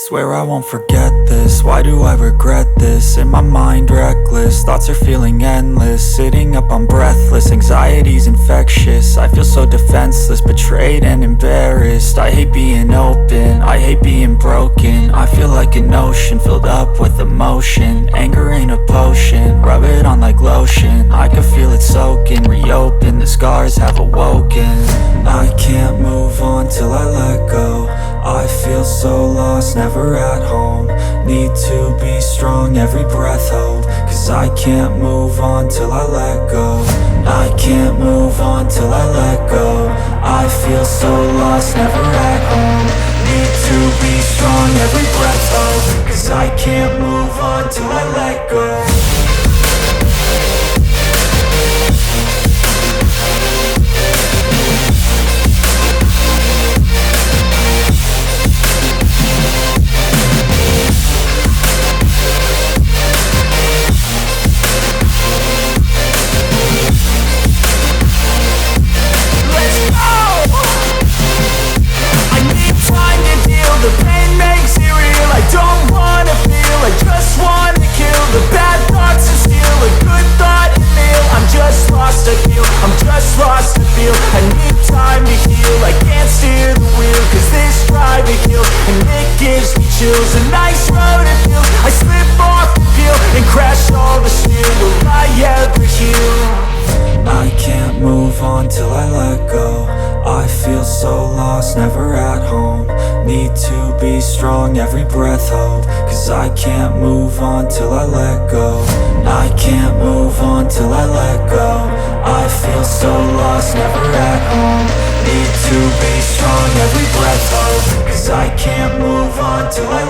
Swear I won't forget this, why do I regret this? In my mind reckless, thoughts are feeling endless. Sitting up I'm breathless, anxiety's infectious. I feel so defenseless, betrayed and embarrassed. I hate being open, I hate being broken. I feel like an ocean filled up with emotion. Anger ain't a potion, rub it on like lotion. I can feel it soaking, reopen, the scars have awoken. I can't move on till I let go. I feel so lost, never at home. Need to be strong, every breath hold. Cause I can't move on till I let go. I can't move on till I let go. I feel so lost, never at home. Need to be strong, every breath hold. Cause I can't move on till I let go. The pain makes it real, I don't wanna feel, I just wanna kill the bad thoughts and steal a good thought and meal. I'm just lost, I feel, I'm just lost, I feel. I need time to heal, I can't steer the wheel. Cause this drive it kills, and it gives me chills. A nice road it feels, I slip off the peel and crash all the steel. Will I ever heal? I can't move on till I let go. I feel so lost, never at home. Need to be strong, every breath hold. Cause I can't move on till I let go. I can't move on till I let go. I feel so lost, never at home. Need to be strong, every breath hold. Cause I can't move on till I